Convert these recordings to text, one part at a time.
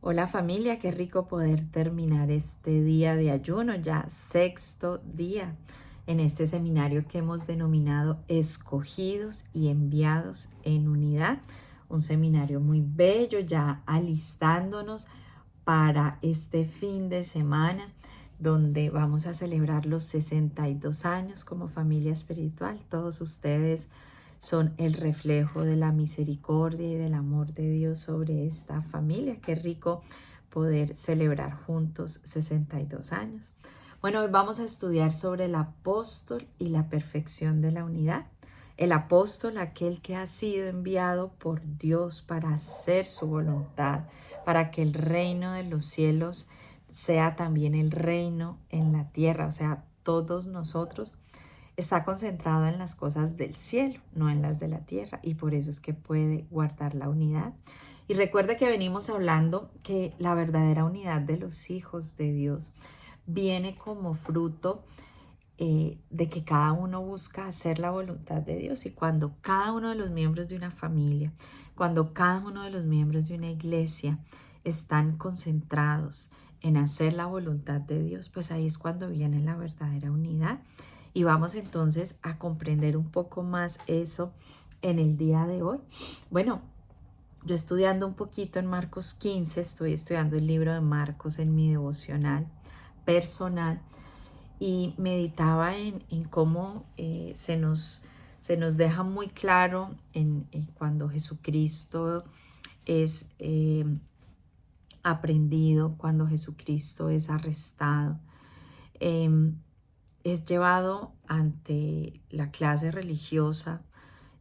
Hola familia, qué rico poder terminar este día de ayuno, ya sexto día en este seminario que hemos denominado Escogidos y Enviados en Unidad. Un seminario muy bello, ya alistándonos para este fin de semana donde vamos a celebrar los 62 años como familia espiritual. Todos ustedes son el reflejo de la misericordia y del amor de Dios sobre esta familia. Qué rico poder celebrar juntos 62 años. Bueno, hoy vamos a estudiar sobre el apóstol y la perfección de la unidad. El apóstol, aquel que ha sido enviado por Dios para hacer su voluntad, para que el reino de los cielos sea también el reino en la tierra, o sea, todos nosotros está concentrado en las cosas del cielo, no en las de la tierra, y por eso es que puede guardar la unidad. Y recuerde que venimos hablando que la verdadera unidad de los hijos de Dios viene como fruto de que cada uno busca hacer la voluntad de Dios, y cuando cada uno de los miembros de una familia, cuando cada uno de los miembros de una iglesia están concentrados en hacer la voluntad de Dios, pues ahí es cuando viene la verdadera unidad. Y vamos entonces a comprender un poco más eso en el día de hoy. Bueno, yo estudiando un poquito en Marcos 15, estoy estudiando el libro de Marcos en mi devocional personal y meditaba en cómo se nos deja muy claro en cuando Jesucristo es aprendido, cuando Jesucristo es arrestado. Es llevado ante la clase religiosa,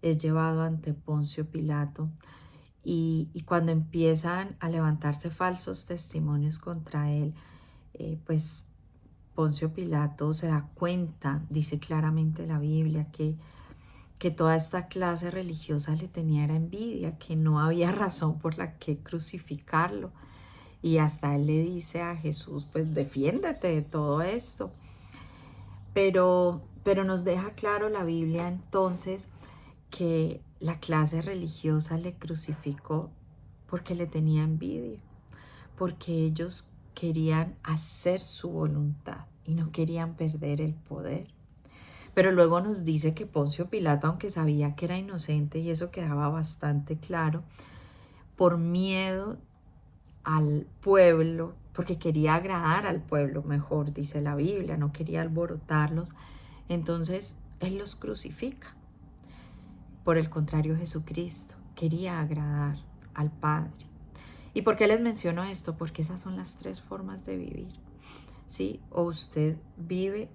es llevado ante Poncio Pilato y cuando empiezan a levantarse falsos testimonios contra él, pues Poncio Pilato se da cuenta, dice claramente la Biblia, que toda esta clase religiosa le tenía era envidia, que no había razón por la que crucificarlo. Y hasta él le dice a Jesús, pues defiéndete de todo esto. Pero nos deja claro la Biblia entonces que la clase religiosa le crucificó porque le tenía envidia, porque ellos querían hacer su voluntad y no querían perder el poder. Pero luego nos dice que Poncio Pilato, aunque sabía que era inocente, y eso quedaba bastante claro, por miedo al pueblo, porque quería agradar al pueblo, mejor dice la Biblia, no quería alborotarlos, entonces él los crucifica. Por el contrario, Jesucristo quería agradar al Padre. ¿Y por qué les menciono esto? Porque esas son las tres formas de vivir, ¿sí? O usted vive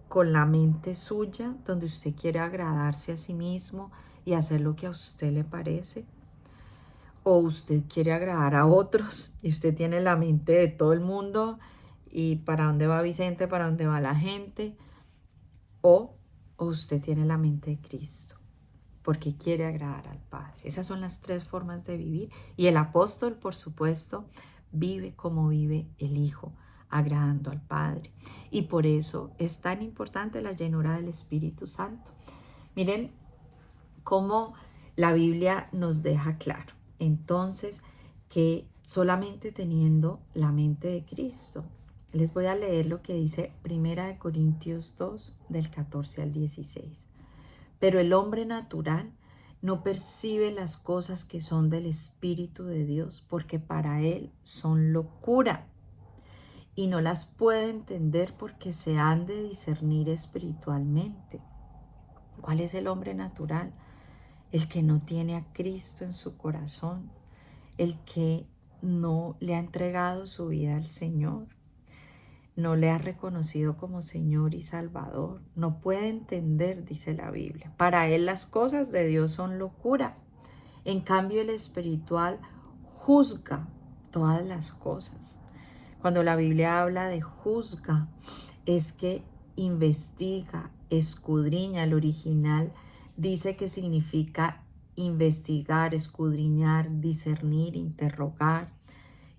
con la mente suya, donde usted quiere agradarse a sí mismo y hacer lo que a usted le parece, o usted quiere agradar a otros y usted tiene la mente de todo el mundo y para dónde va Vicente, para dónde va la gente, o usted tiene la mente de Cristo porque quiere agradar al Padre. Esas son las tres formas de vivir. Y el apóstol, por supuesto, vive como vive el Hijo, agradando al Padre. Y por eso es tan importante la llenura del Espíritu Santo. Miren cómo la Biblia nos deja claro. Entonces, que solamente teniendo la mente de Cristo. Les voy a leer lo que dice 1 Corintios 2, del 14 al 16. Pero el hombre natural no percibe las cosas que son del Espíritu de Dios, porque para él son locura y no las puede entender porque se han de discernir espiritualmente. ¿Cuál es el hombre natural? El que no tiene a Cristo en su corazón, el que no le ha entregado su vida al Señor, no le ha reconocido como Señor y Salvador. No puede entender, dice la Biblia. Para él las cosas de Dios son locura. En cambio, el espiritual juzga todas las cosas. Cuando la Biblia habla de juzga, es que investiga, escudriña. El original dice que significa investigar, escudriñar, discernir, interrogar.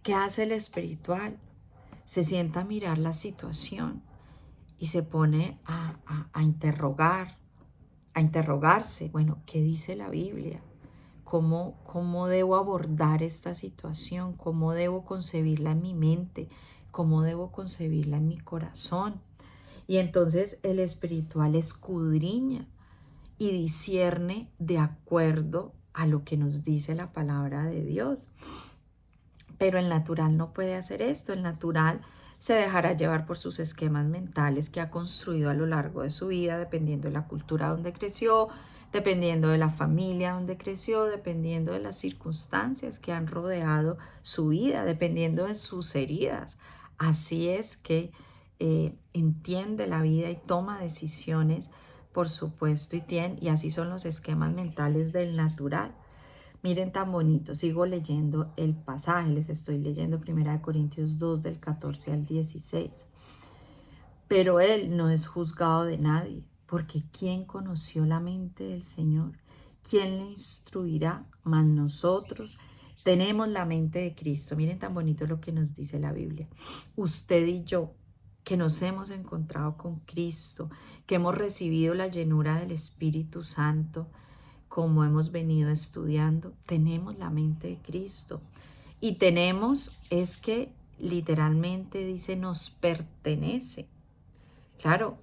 ¿Qué hace el espiritual? Se sienta a mirar la situación y se pone a interrogar, a interrogarse. Bueno, ¿qué dice la Biblia? cómo debo abordar esta situación, cómo debo concebirla en mi mente, cómo debo concebirla en mi corazón. Y entonces el espiritual escudriña y discierne de acuerdo a lo que nos dice la palabra de Dios. Pero el natural no puede hacer esto. El natural se dejará llevar por sus esquemas mentales que ha construido a lo largo de su vida, dependiendo de la cultura donde creció, dependiendo de la familia donde creció, dependiendo de las circunstancias que han rodeado su vida, dependiendo de sus heridas. Así es que entiende la vida y toma decisiones, por supuesto, y así son los esquemas mentales del natural. Miren tan bonito, sigo leyendo el pasaje, les estoy leyendo 1 Corintios 2 del 14 al 16. Pero él no es juzgado de nadie, porque ¿quién conoció la mente del Señor? ¿Quién le instruirá? Mas nosotros tenemos la mente de Cristo. Miren tan bonito lo que nos dice la Biblia. Usted y yo, que nos hemos encontrado con Cristo, que hemos recibido la llenura del Espíritu Santo, como hemos venido estudiando, tenemos la mente de Cristo. Y tenemos, es que literalmente dice, nos pertenece. Claro,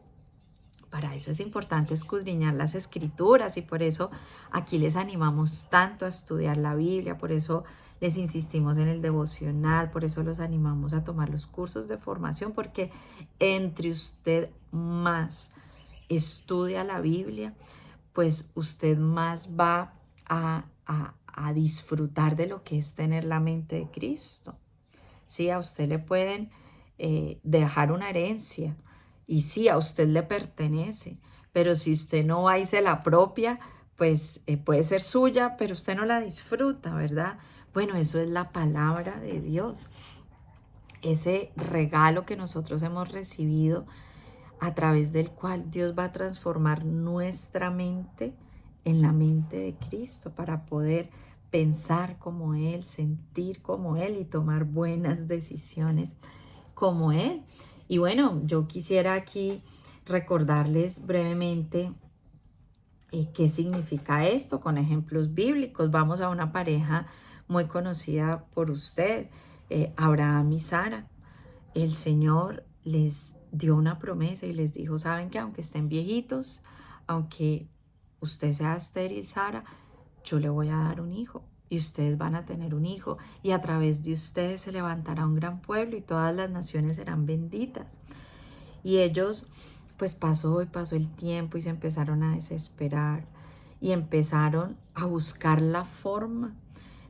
para eso es importante escudriñar las escrituras y por eso aquí les animamos tanto a estudiar la Biblia, por eso les insistimos en el devocional, por eso los animamos a tomar los cursos de formación, porque entre usted más estudia la Biblia, pues usted más va a disfrutar de lo que es tener la mente de Cristo. Sí, a usted le pueden dejar una herencia y sí, a usted le pertenece, pero si usted no va y se la apropia, pues puede ser suya, pero usted no la disfruta, ¿verdad? Bueno, eso es la palabra de Dios, ese regalo que nosotros hemos recibido a través del cual Dios va a transformar nuestra mente en la mente de Cristo para poder pensar como Él, sentir como Él y tomar buenas decisiones como Él. Y bueno, yo quisiera aquí recordarles brevemente qué significa esto con ejemplos bíblicos. Vamos a una pareja muy conocida por usted, Abraham y Sara. El Señor les dio una promesa y les dijo, saben que aunque estén viejitos, aunque usted sea estéril, Sara, yo le voy a dar un hijo y ustedes van a tener un hijo y a través de ustedes se levantará un gran pueblo y todas las naciones serán benditas. Y ellos, pues pasó y pasó el tiempo y se empezaron a desesperar y empezaron a buscar la forma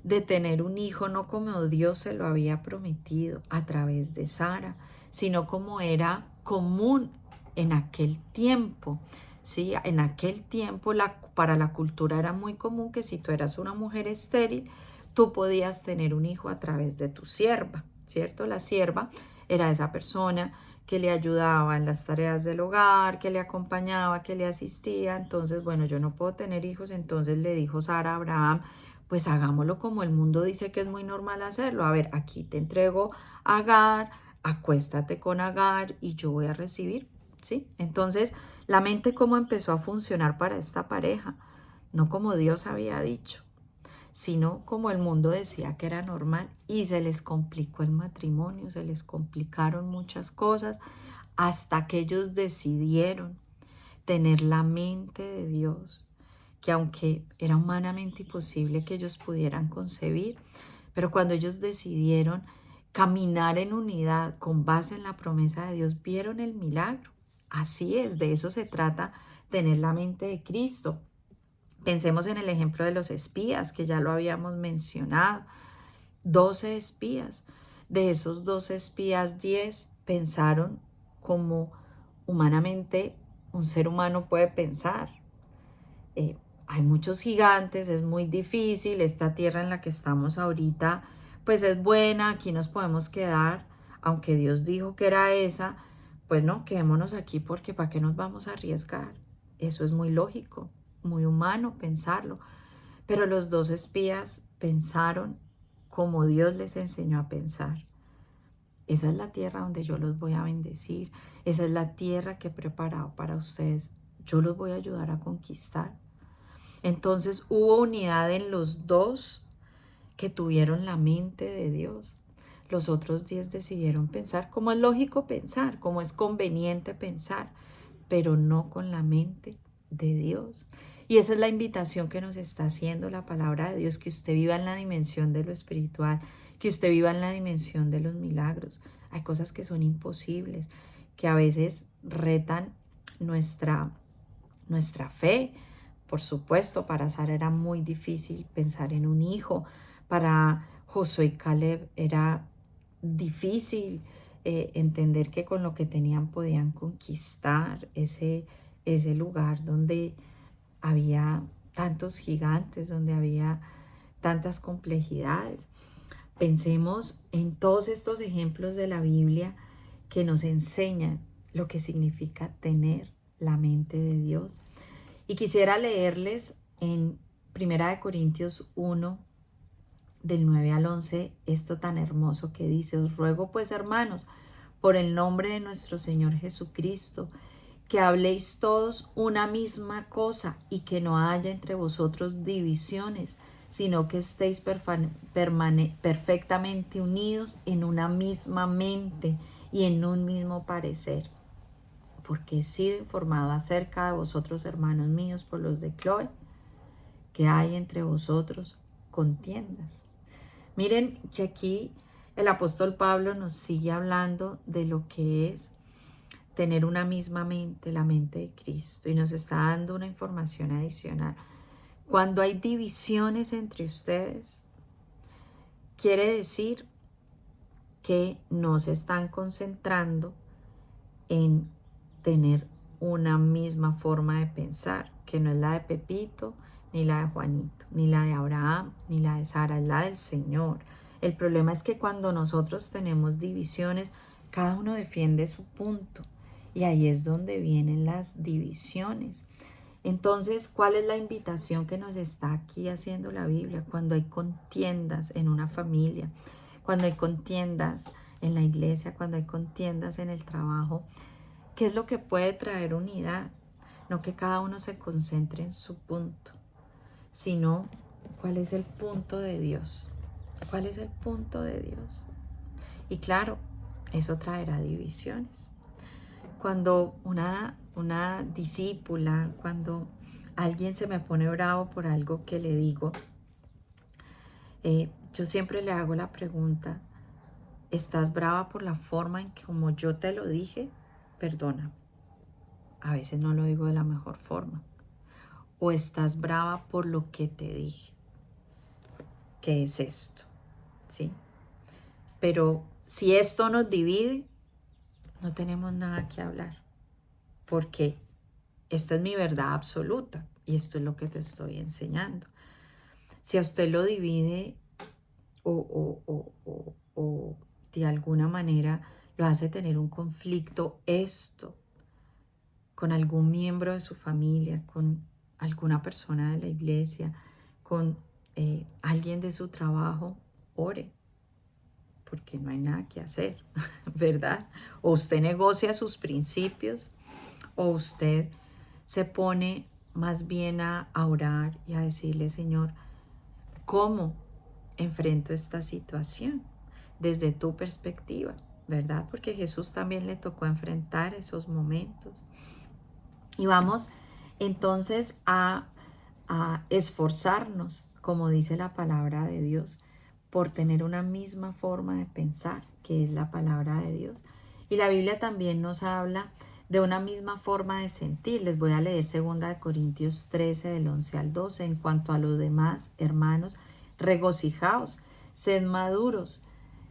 de tener un hijo, no como Dios se lo había prometido a través de Sara, sino como era común en aquel tiempo. ¿Sí? En aquel tiempo para la cultura era muy común que si tú eras una mujer estéril, tú podías tener un hijo a través de tu sierva, ¿cierto? La sierva era esa persona que le ayudaba en las tareas del hogar, que le acompañaba, que le asistía. Entonces, bueno, yo no puedo tener hijos, entonces le dijo Sara a Abraham, pues hagámoslo como el mundo dice que es muy normal hacerlo. A ver, aquí te entrego a Agar, acuéstate con Agar y yo voy a recibir, ¿sí? Entonces, la mente cómo empezó a funcionar para esta pareja, no como Dios había dicho, sino como el mundo decía que era normal y se les complicó el matrimonio, se les complicaron muchas cosas hasta que ellos decidieron tener la mente de Dios, que aunque era humanamente imposible que ellos pudieran concebir, pero cuando ellos decidieron caminar en unidad con base en la promesa de Dios, vieron el milagro. Así es, de eso se trata, tener la mente de Cristo. Pensemos en el ejemplo de los espías, que ya lo habíamos mencionado. 12 espías. De esos 12 espías, 10 pensaron como humanamente un ser humano puede pensar. Hay muchos gigantes, es muy difícil, esta tierra en la que estamos ahorita, pues es buena, aquí nos podemos quedar, aunque Dios dijo que era esa, pues no, quedémonos aquí porque ¿para qué nos vamos a arriesgar? Eso es muy lógico, muy humano pensarlo. Pero los 2 espías pensaron como Dios les enseñó a pensar. Esa es la tierra donde yo los voy a bendecir. Esa es la tierra que he preparado para ustedes. Yo los voy a ayudar a conquistar. Entonces hubo unidad en los dos que tuvieron la mente de Dios. Los otros 10 decidieron pensar como es lógico pensar, como es conveniente pensar, pero no con la mente de Dios. Y esa es la invitación que nos está haciendo la palabra de Dios, que usted viva en la dimensión de lo espiritual, que usted viva en la dimensión de los milagros. Hay cosas que son imposibles, que a veces retan nuestra fe. Por supuesto, para Sara era muy difícil pensar en un hijo. Para Josué y Caleb era difícil entender que con lo que tenían podían conquistar ese lugar donde había tantos gigantes, donde había tantas complejidades. Pensemos en todos estos ejemplos de la Biblia que nos enseñan lo que significa tener la mente de Dios. Y quisiera leerles en 1 Corintios 1, del 9 al 11, esto tan hermoso que dice: os ruego pues, hermanos, por el nombre de nuestro Señor Jesucristo, que habléis todos una misma cosa y que no haya entre vosotros divisiones, sino que estéis perfectamente unidos en una misma mente y en un mismo parecer. Porque he sido informado acerca de vosotros, hermanos míos, por los de Cloé, que hay entre vosotros contiendas. Miren que aquí el apóstol Pablo nos sigue hablando de lo que es tener una misma mente, la mente de Cristo, y nos está dando una información adicional. Cuando hay divisiones entre ustedes, quiere decir que no se están concentrando en tener una misma forma de pensar, que no es la de Pepito, ni la de Juanito, ni la de Abraham, ni la de Sara, es la del Señor. El problema es que cuando nosotros tenemos divisiones, cada uno defiende su punto, y ahí es donde vienen las divisiones. Entonces, ¿cuál es la invitación que nos está aquí haciendo la Biblia? Cuando hay contiendas en una familia, cuando hay contiendas en la iglesia, cuando hay contiendas en el trabajo, ¿qué es lo que puede traer unidad? No que cada uno se concentre en su punto, sino cuál es el punto de Dios. ¿Cuál es el punto de Dios? Y claro, eso traerá divisiones. Cuando una discípula, cuando alguien se me pone bravo por algo que le digo, yo siempre le hago la pregunta: ¿estás brava por la forma en que como yo te lo dije? Perdona, a veces no lo digo de la mejor forma. ¿O estás brava por lo que te dije? ¿Qué es esto? ¿Sí? Pero si esto nos divide, no tenemos nada que hablar, porque esta es mi verdad absoluta y esto es lo que te estoy enseñando. Si a usted lo divide o de alguna manera lo hace tener un conflicto esto con algún miembro de su familia, con alguna persona de la iglesia, con alguien de su trabajo, ore, porque no hay nada que hacer, ¿verdad? O usted negocia sus principios, o usted se pone más bien a orar y a decirle: Señor, ¿cómo enfrento esta situación desde tu perspectiva? ¿Verdad? Porque Jesús también le tocó enfrentar esos momentos. Y vamos entonces a esforzarnos, como dice la palabra de Dios, por tener una misma forma de pensar, que es la palabra de Dios. Y la Biblia también nos habla de una misma forma de sentir. Les voy a leer 2 Corintios 13, del 11 al 12. En cuanto a los demás, hermanos, regocijaos, sed maduros,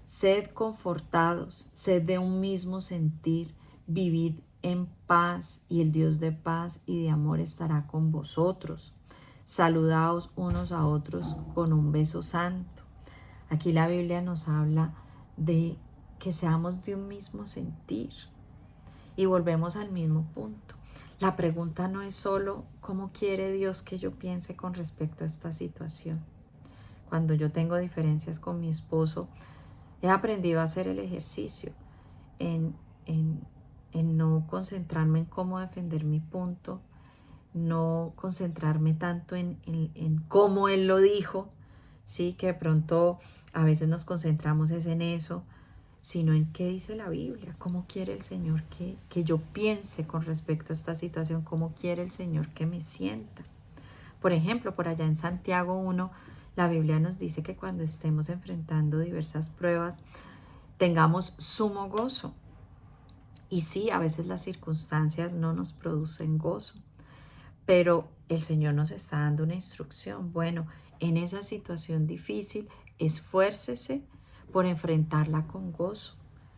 sed confortados, sed de un mismo sentir, vivid en paz, y el Dios de paz y de amor estará con vosotros. Saludaos unos a otros con un beso santo. Aquí la Biblia nos habla de que seamos de un mismo sentir y volvemos al mismo punto. La pregunta no es solo cómo quiere Dios que yo piense con respecto a esta situación. Cuando yo tengo diferencias con mi esposo, he aprendido a hacer el ejercicio en no concentrarme en cómo defender mi punto, no concentrarme tanto en cómo Él lo dijo, ¿sí? Que de pronto a veces nos concentramos es en eso, sino en qué dice la Biblia, cómo quiere el Señor que yo piense con respecto a esta situación, cómo quiere el Señor que me sienta. Por ejemplo, por allá en Santiago 1, la Biblia nos dice que cuando estemos enfrentando diversas pruebas, tengamos sumo gozo. Y sí, a veces las circunstancias no nos producen gozo, pero el Señor nos está dando una instrucción. Bueno, en esa situación difícil, esfuércese por enfrentarla con gozo,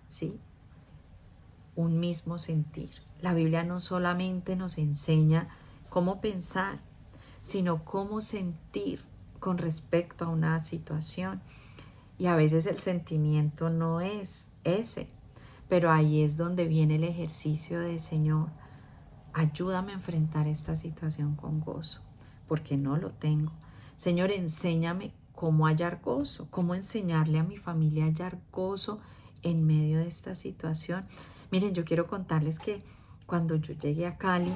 ¿sí? Un mismo sentir. La Biblia no solamente nos enseña cómo pensar, sino cómo sentir con respecto a una situación. Y a veces el sentimiento no es ese, pero ahí es donde viene el ejercicio de Señor. Ayúdame a enfrentar esta situación con gozo, porque no lo tengo. Señor, enséñame cómo hallar gozo, cómo enseñarle a mi familia a hallar gozo en medio de esta situación. Miren, yo quiero contarles que cuando yo llegué a Cali,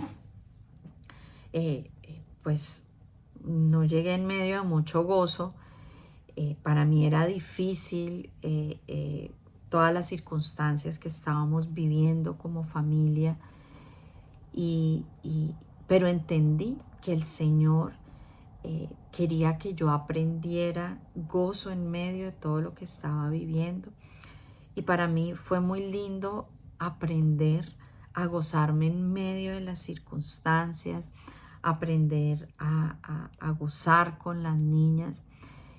pues no llegué en medio de mucho gozo. Para mí era difícil todas las circunstancias que estábamos viviendo como familia, pero entendí que el Señor quería que yo aprendiera gozo en medio de todo lo que estaba viviendo. Y para mí fue muy lindo aprender a gozarme en medio de las circunstancias, aprender a gozar con las niñas.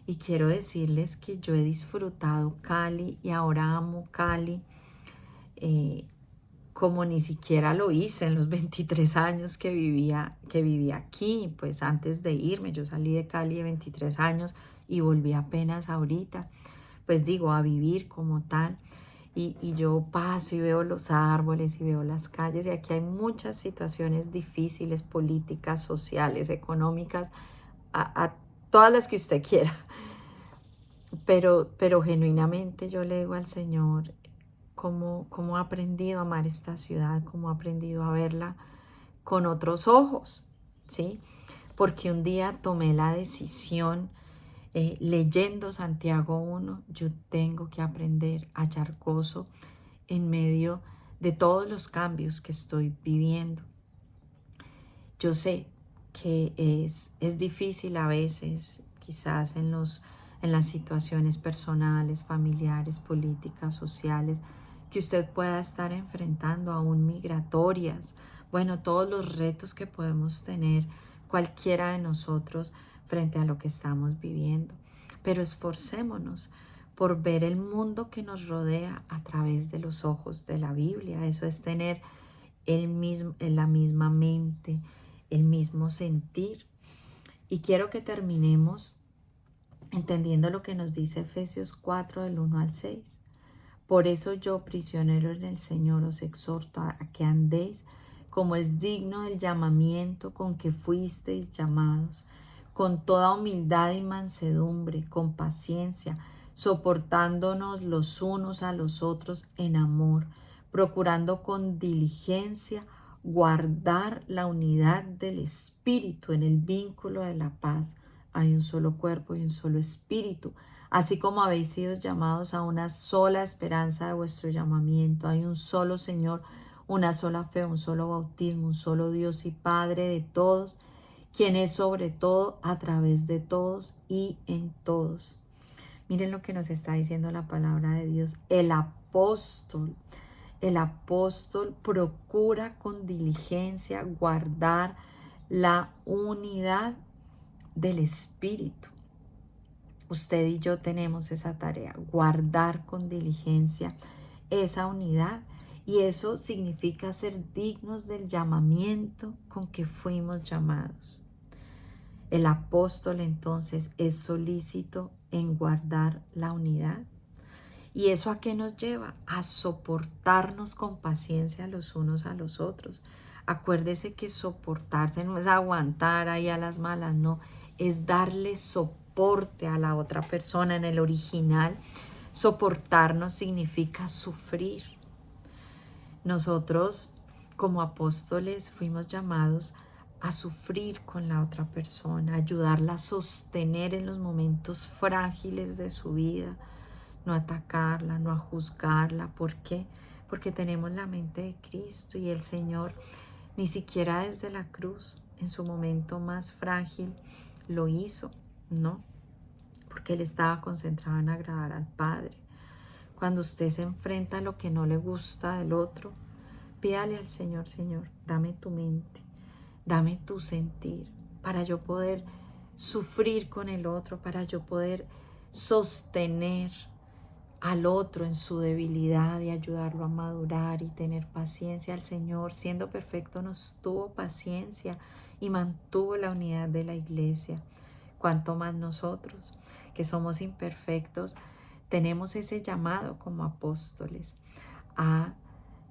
Y quiero decirles que yo he disfrutado Cali y ahora amo Cali como ni siquiera lo hice en los 23 años que vivía aquí. Pues antes de irme, yo salí de Cali de 23 años y volví apenas ahorita, pues digo, a vivir como tal. Y yo paso y veo los árboles y veo las calles y aquí hay muchas situaciones difíciles, políticas, sociales, económicas, a todas las que usted quiera. Pero genuinamente yo le digo al Señor cómo he aprendido a amar esta ciudad, cómo he aprendido a verla con otros ojos, ¿sí? Porque un día tomé la decisión, leyendo Santiago 1, yo tengo que aprender a hallar gozo en medio de todos los cambios que estoy viviendo. Yo sé que es difícil a veces, quizás en las situaciones personales, familiares, políticas, sociales, que usted pueda estar enfrentando, aún migratorias, bueno, todos los retos que podemos tener cualquiera de nosotros frente a lo que estamos viviendo. Pero esforcémonos por ver el mundo que nos rodea a través de los ojos de la Biblia. Eso es tener la misma mente, el mismo sentir. Y quiero que terminemos entendiendo lo que nos dice Efesios 4 del 1 al 6. Por eso yo, prisionero en el Señor, os exhorto a que andéis como es digno del llamamiento con que fuisteis llamados, con toda humildad y mansedumbre, con paciencia, soportándonos los unos a los otros en amor, procurando con diligencia guardar la unidad del Espíritu en el vínculo de la paz. Hay un solo cuerpo y un solo espíritu, así como habéis sido llamados a una sola esperanza de vuestro llamamiento. Hay un solo Señor, una sola fe, un solo bautismo, un solo Dios y Padre de todos, quien es sobre todo, a través de todos y en todos. Miren lo que nos está diciendo la palabra de Dios. El apóstol procura con diligencia guardar la unidad del Espíritu. Usted y yo tenemos esa tarea, guardar con diligencia esa unidad. Y eso significa ser dignos del llamamiento con que fuimos llamados. El apóstol entonces es solícito en guardar la unidad. ¿Y eso a qué nos lleva? A soportarnos con paciencia los unos a los otros. Acuérdese que soportarse no es aguantar ahí a las malas, no, es darle soporte a la otra persona. En el original, soportarnos significa sufrir. Nosotros como apóstoles fuimos llamados a sufrir con la otra persona, ayudarla a sostener en los momentos frágiles de su vida, no atacarla, no a juzgarla. ¿Por qué? Porque tenemos la mente de Cristo y el Señor ni siquiera desde la cruz, en su momento más frágil, lo hizo, ¿no? Porque Él estaba concentrado en agradar al Padre. Cuando usted se enfrenta a lo que no le gusta del otro, pídale al Señor: Señor, dame tu mente, dame tu sentir, para yo poder sufrir con el otro, para yo poder sostener al otro en su debilidad y ayudarlo a madurar y tener paciencia. Al Señor, siendo perfecto, nos tuvo paciencia y mantuvo la unidad de la iglesia. Cuanto más nosotros, que somos imperfectos, tenemos ese llamado como apóstoles a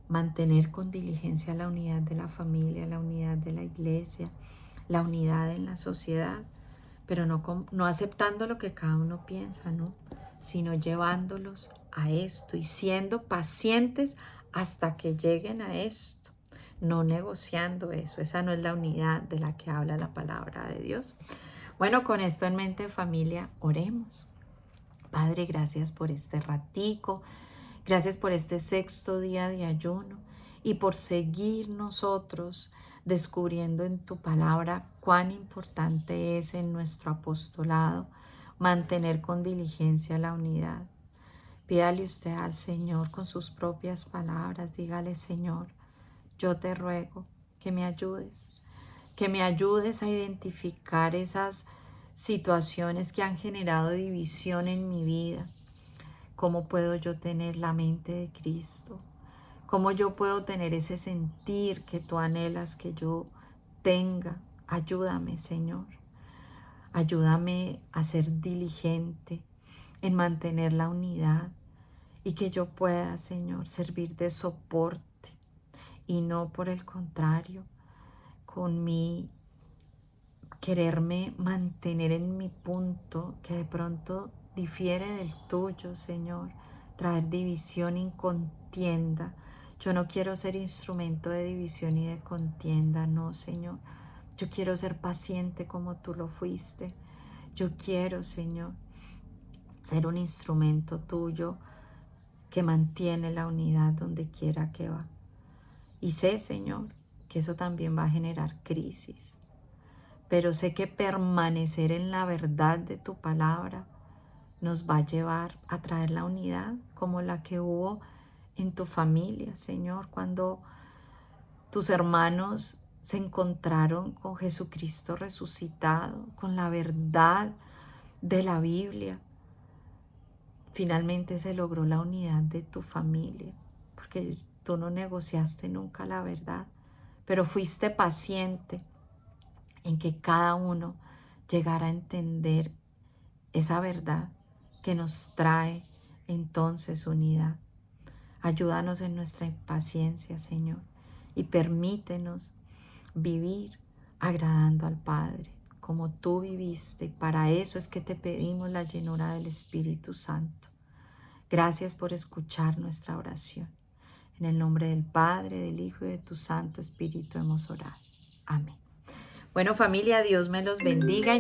mantener con diligencia la unidad de la familia, la unidad de la iglesia, la unidad en la sociedad, pero no aceptando lo que cada uno piensa, ¿no? Sino llevándolos a esto y siendo pacientes hasta que lleguen a esto, no negociando eso. Esa no es la unidad de la que habla la palabra de Dios. Bueno, con esto en mente, familia, oremos. Padre, gracias por este ratico, gracias por este 6º día de ayuno y por seguir nosotros descubriendo en tu palabra cuán importante es en nuestro apostolado mantener con diligencia la unidad. Pídale usted al Señor con sus propias palabras, dígale: Señor, yo te ruego que me ayudes a identificar esas situaciones que han generado división en mi vida. ¿Cómo puedo yo tener la mente de Cristo? ¿Cómo yo puedo tener ese sentir que tú anhelas que yo tenga? Ayúdame, Señor. Ayúdame a ser diligente en mantener la unidad y que yo pueda, Señor, servir de soporte y no, por el contrario, con mi quererme mantener en mi punto que de pronto difiere del tuyo, Señor, traer división y contienda. Yo no quiero ser instrumento de división y de contienda, no, Señor. Yo quiero ser paciente como tú lo fuiste. Yo quiero, Señor, ser un instrumento tuyo que mantiene la unidad donde quiera que va. Y sé, Señor, que eso también va a generar crisis. Pero sé que permanecer en la verdad de tu palabra nos va a llevar a traer la unidad como la que hubo en tu familia, Señor, cuando tus hermanos se encontraron con Jesucristo resucitado, con la verdad de la Biblia. Finalmente se logró la unidad de tu familia, porque tú no negociaste nunca la verdad, pero fuiste paciente en que cada uno llegara a entender esa verdad que nos trae entonces unidad. Ayúdanos en nuestra impaciencia, Señor, y permítenos vivir agradando al Padre, como tú viviste. Y para eso es que te pedimos la llenura del Espíritu Santo. Gracias por escuchar nuestra oración. En el nombre del Padre, del Hijo y de tu Santo Espíritu hemos orado. Amén. Bueno, familia, Dios me los bendiga.